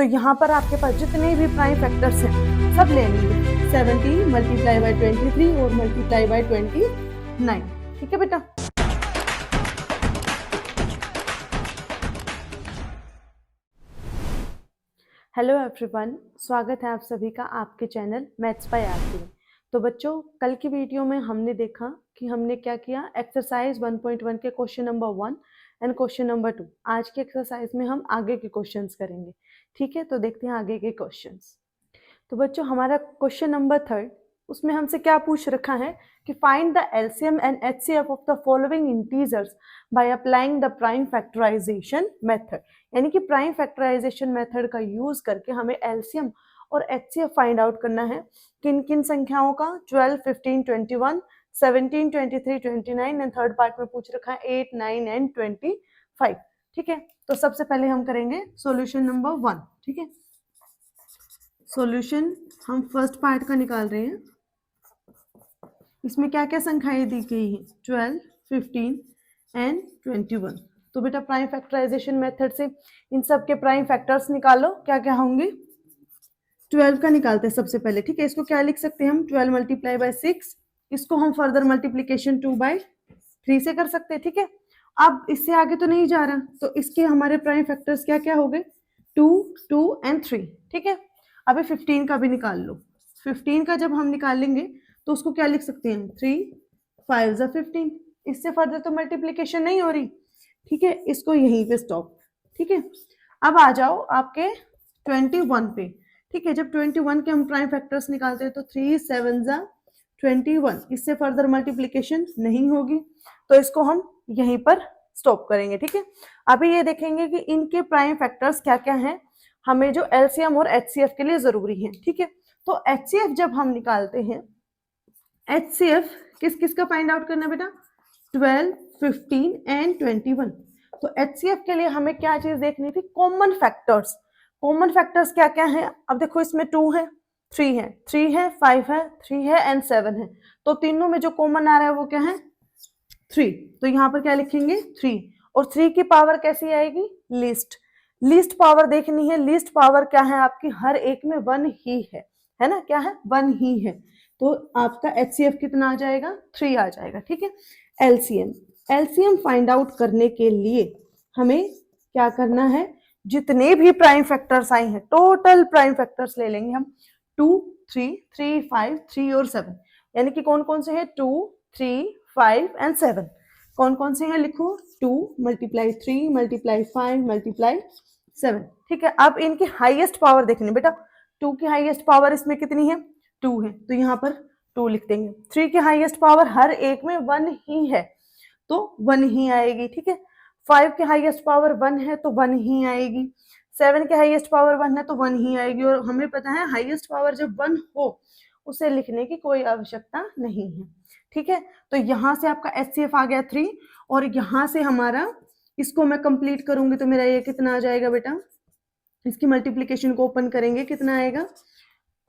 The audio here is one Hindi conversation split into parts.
तो यहाँ पर आपके पास जितने भी प्राइम फैक्टर्स हैं सब ले लेंगे, 70 मल्टीप्लाई बाई 23 और मल्टीप्लाई बाई 29। ठीक है बेटा। हेलो एवरीवन, स्वागत है आप सभी का आपके चैनल मैथ्स बाय आरती में। तो बच्चों, कल की वीडियो में हमने देखा कि हमने क्या किया, एक्सरसाइज 1.1 के question number 1 and question number 2। आज के एक्सरसाइज में हम आगे के क्वेश्चंस करेंगे। ठीक है, तो देखते हैं आगे के क्वेश्चंस। तो बच्चों, हमारा क्वेश्चन नंबर 3, उसमें हमसे क्या पूछ रखा है कि find the LCM and HCF of the following integers by applying the prime factorisation method. यानी कि प्राइम फैक्टराइजेशन मेथड का यूज करके हमें एलसीएम और एचसीएफ फाइंड आउट करना है। किन किन संख्याओं का? 12, 15, 21, 17, 23, 29 एंड थर्ड पार्ट में पूछ रखा है 8, 9 एंड 25। ठीक है, तो सबसे पहले हम करेंगे सॉल्यूशन नंबर 1। ठीक है, सॉल्यूशन हम फर्स्ट पार्ट का निकाल रहे हैं। इसमें क्या क्या संख्याएं दी गई हैं? 12, 15 एंड 21। तो बेटा प्राइम फैक्टराइजेशन मेथड से इन सब के प्राइम फैक्टर्स निकालो। क्या क्या होंगे? 12 का निकालते हैं सबसे पहले। ठीक है, इसको क्या लिख सकते हैं हम? 12 मल्टीप्लाई बाय 6। इसको हम फर्दर मल्टीप्लीकेशन 2/3 से कर सकते हैं। ठीक है, अब इससे आगे तो नहीं जा रहा, तो इसके हमारे प्राइम फैक्टर्स क्या क्या हो गए? 2, 2 एंड 3। ठीक है, अभी 15 का भी निकाल लो। 15 का जब हम निकालेंगे तो उसको क्या लिख सकते हैं? 3, 5 ज़ा 15। इससे फर्दर तो मल्टीप्लीकेशन नहीं हो रही। ठीक है, इसको यहीं पे स्टॉप। ठीक है, अब आ जाओ आपके 21 पे। ठीक है, जब 21 के हम प्राइम फैक्टर्स निकालते हैं तो 3, 7 ज़ा 21। इससे फर्दर मल्टीप्लीकेशन नहीं होगी, तो इसको हम यहीं पर स्टॉप करेंगे। ठीक है, अभी ये देखेंगे कि इनके प्राइम फैक्टर्स क्या क्या हैं, हमें जो एलसीएम और एचसीएफ के लिए जरूरी है। ठीक है, तो एचसीएफ जब हम निकालते हैं, एचसीएफ किस किस का फाइंड आउट करना बेटा? 12, 15 एंड 21। तो एचसीएफ के लिए हमें क्या चीज देखनी थी? Common factors. कॉमन फैक्टर्स क्या क्या है? अब देखो, इसमें 2 है, 3 है, 3 है, 5 है, 3 है एंड 7 है। तो तीनों में जो कॉमन आ रहा है वो क्या है? 3। तो यहाँ पर क्या लिखेंगे? 3। और 3 की पावर कैसी आएगी? लीस्ट पावर देखनी है। लीस्ट पावर क्या है आपकी? हर एक में 1 ही है ना? क्या है? 1 ही है। तो आपका एचसीएफ कितना आ जाएगा? 3 आ जाएगा। ठीक है, एलसीएम फाइंड आउट करने के लिए हमें क्या करना है? जितने भी प्राइम फैक्टर्स आए हैं, टोटल प्राइम फैक्टर्स ले लेंगे हम। 2, 3, 3, 5, 3 और 7। यानी कि कौन कौन से हैं? 2, 3, 5 एंड 7। कौन कौन से हैं? लिखो। 2 मल्टीप्लाई 3 मल्टीप्लाई 5 मल्टीप्लाई 7। ठीक है, अब इनकी हाईएस्ट पावर देखनी बेटा। 2 की हाईएस्ट पावर इसमें कितनी है? 2 है, तो यहाँ पर 2 लिख देंगे। 3 की हाईएस्ट पावर हर एक में 1 ही है, तो 1 ही आएगी। ठीक है, 5 के हाईएस्ट पावर 1 है तो 1 ही आएगी। 7 के हाईएस्ट पावर 1 है तो 1 ही आएगी। और हमें पता है हाईएस्ट पावर जब 1 हो उसे लिखने की कोई आवश्यकता नहीं है। ठीक है, तो यहाँ से आपका एचसीएफ आ गया 3, और यहाँ से हमारा, इसको मैं कंप्लीट करूंगी तो मेरा ये कितना आ जाएगा बेटा? इसकी मल्टीप्लीकेशन को ओपन करेंगे, कितना आएगा?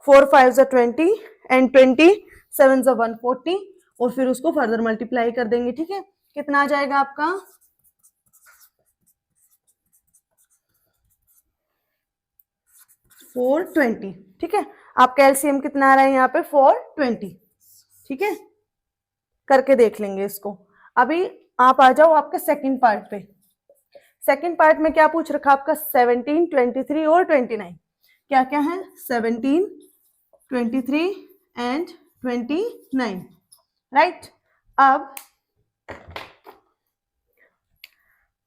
4, 5 ज़ा 20 एंड 20, 7 ज़ा 140, और फिर उसको फर्दर मल्टीप्लाई कर देंगे। ठीक है, कितना आ जाएगा आपका? 420। ठीक है, आपका एलसीएम कितना आ रहा है यहाँ पे? 420। ठीक है, करके देख लेंगे इसको। अभी आप आ जाओ आपके सेकंड पार्ट पे। सेकंड पार्ट में क्या पूछ रखा आपका? 17, 23 और 29। क्या क्या है? 17, 23 एंड 29। राइट, अब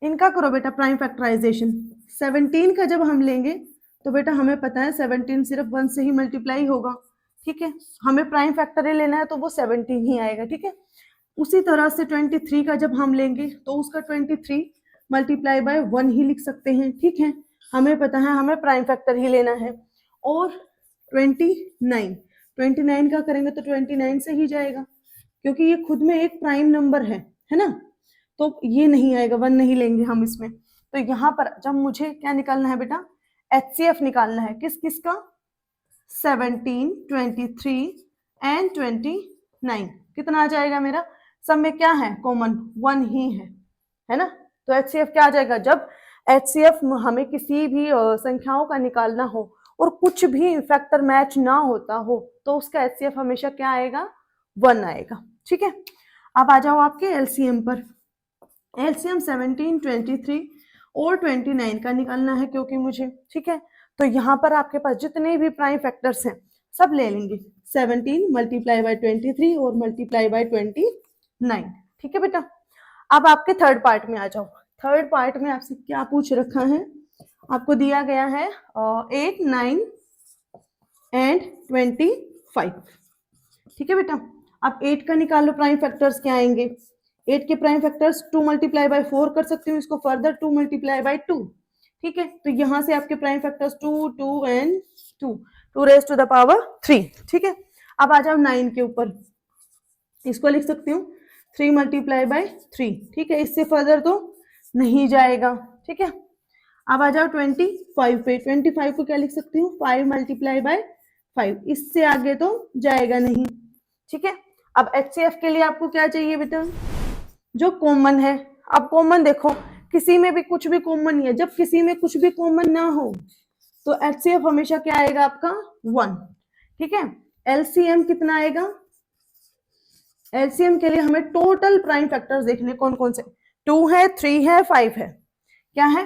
इनका करो बेटा प्राइम फैक्टराइजेशन। 17 का जब हम लेंगे तो बेटा हमें पता है 17 सिर्फ 1 से ही मल्टीप्लाई होगा। ठीक है, हमें प्राइम फैक्टर लेना है तो वो 17 ही आएगा। ठीक है, उसी तरह से 23 का जब हम लेंगे तो उसका 23 मल्टीप्लाई बाय 1 ही लिख सकते हैं। ठीक है, हमें पता है हमें प्राइम फैक्टर ही लेना है। और 29 का करेंगे तो 29 से ही जाएगा, क्योंकि ये खुद में एक प्राइम नंबर है ना? तो ये नहीं आएगा, 1 नहीं लेंगे हम इसमें। तो यहाँ पर जब मुझे क्या निकालना है बेटा? एचसीएफ निकालना है। किस किस का? 17, 23 एंड 29। कितना आ जाएगा मेरा? सब में क्या है कॉमन? 1 ही है ना? तो एचसीएफ क्या आ जाएगा? जब HCF हमें किसी भी संख्याओं का निकालना हो और कुछ भी फैक्टर मैच ना होता हो तो उसका HCF हमेशा क्या आएगा, 1 आएगा। ठीक है, अब आ जाओ आपके LCM पर। LCM 17, 23 और 29 का निकालना है क्योंकि मुझे, ठीक है, तो यहाँ पर आपके पास जितने भी प्राइम फैक्टर्स हैं सब ले लेंगे, 17 मल्टीप्लाई बाय 23 और मल्टीप्लाई बाय 29। ठीक है बेटा, अब आपके थर्ड पार्ट में आ जाओ। थर्ड पार्ट में आपसे क्या पूछ रखा है, आपको दिया गया है 8, 9 एंड 25। ठीक है बेटा, अब 8 का निकालो, प्राइम फैक्टर्स क्या आएंगे, 8 के प्राइम फैक्टर्स 2 मल्टीप्लाई बाय 4 कर सकती हूँ, इसको फर्दर 2 मल्टीप्लाई बाय 2। ठीक है, तो यहां से आपके prime factors 2, 2 and 2, 2 raise to the power 3। ठीक है, अब आ जाओ 9 के ऊपर, इसको लिख सकती हूँ 3 मल्टीप्लाई बाय 3। ठीक है, इससे फर्दर तो नहीं जाएगा। ठीक है, अब आ जाओ 25 पे, 25 को क्या लिख सकती हूँ, 5 मल्टीप्लाई बाय 5, इससे आगे तो जाएगा नहीं। ठीक है, अब HCF के लिए आपको क्या चाहिए बेटा, जो कॉमन है। अब कॉमन देखो, किसी में भी कुछ भी कॉमन नहीं है, जब किसी में कुछ भी कॉमन ना हो तो HCF हमेशा क्या आएगा आपका, 1। ठीक है, LCM कितना आएगा, LCM के लिए हमें टोटल प्राइम फैक्टर्स देखने कौन कौन से, 2 है, 3 है, 5 है। क्या है,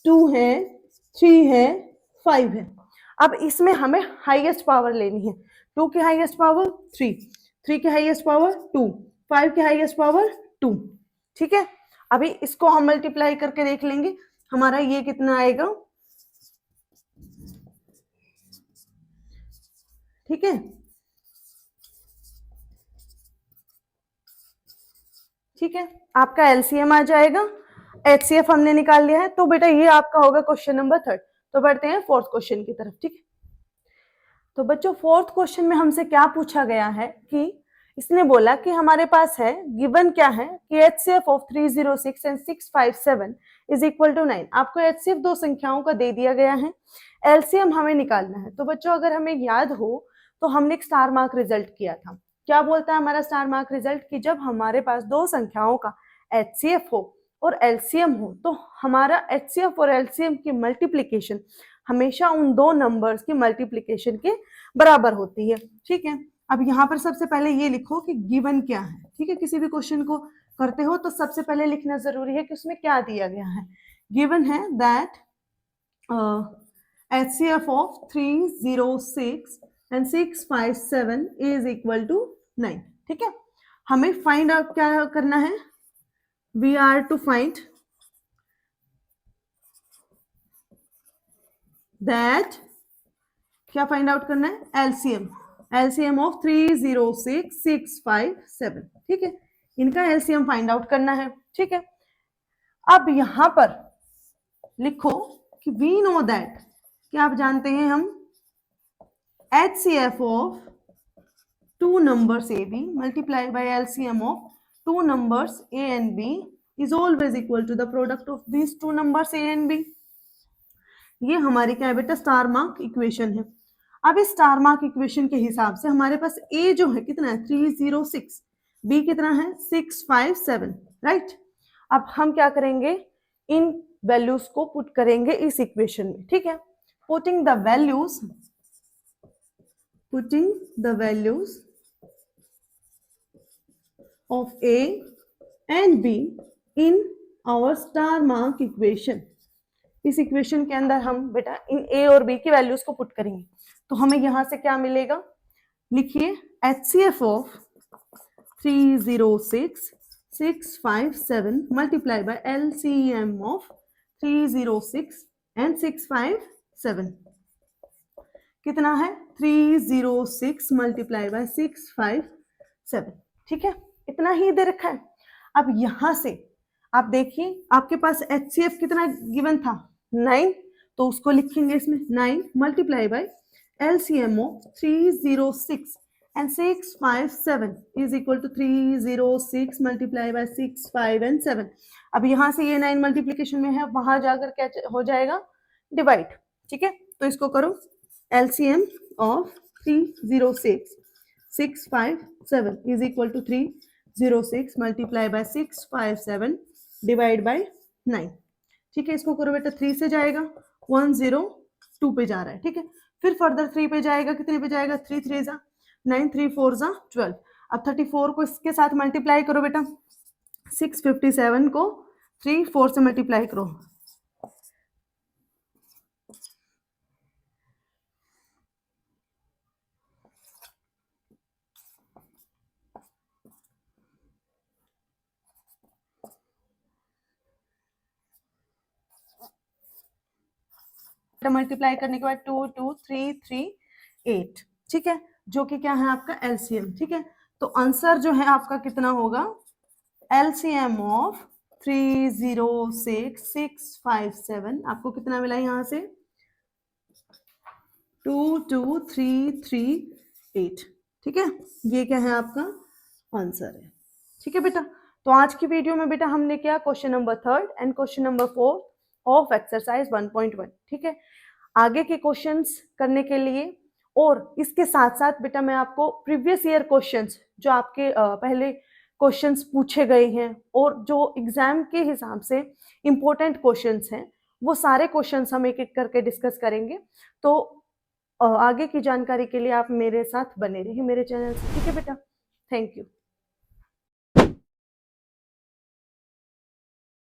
2 है, 3 है, 5 है। अब इसमें हमें हाईएस्ट पावर लेनी है, 2 की हाईएस्ट पावर 3, 3 की हाईएस्ट पावर 2, 5 की हाईएस्ट पावर 2। ठीक है, अभी इसको हम मल्टीप्लाई करके देख लेंगे, हमारा ये कितना आएगा। ठीक है, ठीक है, आपका LCM आ जाएगा, HCF हमने निकाल लिया है, तो बेटा ये आपका होगा क्वेश्चन नंबर 3। तो बढ़ते हैं फोर्थ क्वेश्चन की तरफ। ठीक है, तो बच्चों फोर्थ क्वेश्चन में हमसे क्या पूछा गया है कि इसने बोला कि हमारे पास है, गिवन क्या है कि HCF of 306 and 657 is equal to 9। आपको HCF दो संख्याओं का दे दिया गया है, LCM हमें निकालना है। तो बच्चों अगर हमें याद हो तो हमने एक स्टार मार्क रिजल्ट किया था। क्या बोलता है हमारा स्टार मार्क रिजल्ट, कि जब हमारे पास दो संख्याओं का HCF हो और LCM हो तो हमारा HCF और LCM की मल्टीप्लीकेशन हमेशा उन दो नंबर्स की मल्टीप्लीकेशन के बराबर होती है। ठीक है, अब यहाँ पर सबसे पहले ये लिखो कि गिवन क्या है। ठीक है, किसी भी क्वेश्चन को करते हो तो सबसे पहले लिखना जरूरी है कि उसमें क्या दिया गया है। गिवन है that HCF of 306 and 657 is equal to 9। ठीक है, हमें फाइंड आउट क्या करना है, we are to find that, क्या फाइंड आउट करना है, LCM ऑफ 306, 657। ठीक है, इनका LCM फाइंड आउट करना है। ठीक है, अब यहां पर लिखो कि वी नो दैट, क्या आप जानते हैं हम, HCF of two numbers A B multiply by LCM of two numbers A and B is always equal to the product of these two numbers A and B। ये हमारी क्या है बेटा, स्टार मार्क इक्वेशन है। अब इस स्टार मार्क इक्वेशन के हिसाब से हमारे पास A जो है कितना है, 306, B कितना है, 657, राइट। अब हम क्या करेंगे, इन वैल्यूज को पुट करेंगे इस इक्वेशन में। ठीक है, putting the values of A and B in our star mark equation। इस इक्वेशन के अंदर हम बेटा इन A और B की वैल्यूज को पुट करेंगे तो हमें यहां से क्या मिलेगा, लिखिए HCF of 306, 657 multiply by LCM of 306 and 657 कितना है, 306 मल्टीप्लाई बाय 657। ठीक है, इतना ही दे रखा है। अब यहां से आप देखिए आपके पास HCF कितना गिवन था, 9, तो उसको लिखेंगे इसमें 9 multiply by LCM of 306 and 657 is equal to 306 multiply by 6, 5 and 7। अब यहां से ये 9 मल्टीप्लीकेशन में है, वहां जाकर क्या हो जाएगा, डिवाइड। ठीक है, तो इसको करो, LCM of 306, 657 is equal to 306 multiply by 657 divide by 9। ठीक है, इसको करो बेटा 3 से जाएगा 102 पे जा रहा है, ठीक है। फिर फर्दर 3 पे जाएगा, कितने पे जाएगा, 3 3 जा 9, 3 4 जा 12। अब 34 को इसके साथ मल्टीप्लाई करो बेटा, 657 को 3 4 से मल्टीप्लाई करो, मल्टीप्लाई करने के बाद 2 2 3 3 8, ठीक है, जो कि क्या है आपका एलसीएम, ठीक है। तो आंसर जो है आपका कितना होगा, एलसीएम ऑफ 306657 आपको कितना मिला यहाँ से, 22338, ठीक है। ये क्या है आपका आंसर है, ठीक है बेटा। तो आज की वीडियो में बेटा हमने क्या, question number 3 and question number 4 of exercise 1.1, ठीक है। आगे के क्वेश्चंस करने के लिए और इसके साथ साथ बेटा मैं आपको प्रीवियस ईयर क्वेश्चंस जो आपके पहले क्वेश्चंस पूछे गए हैं और जो एग्जाम के हिसाब से इंपॉर्टेंट क्वेश्चंस हैं, वो सारे क्वेश्चंस हम एक एक करके डिस्कस करेंगे। तो आगे की जानकारी के लिए आप मेरे साथ बने रहिए मेरे चैनल से, ठीक है बेटा। Thank you.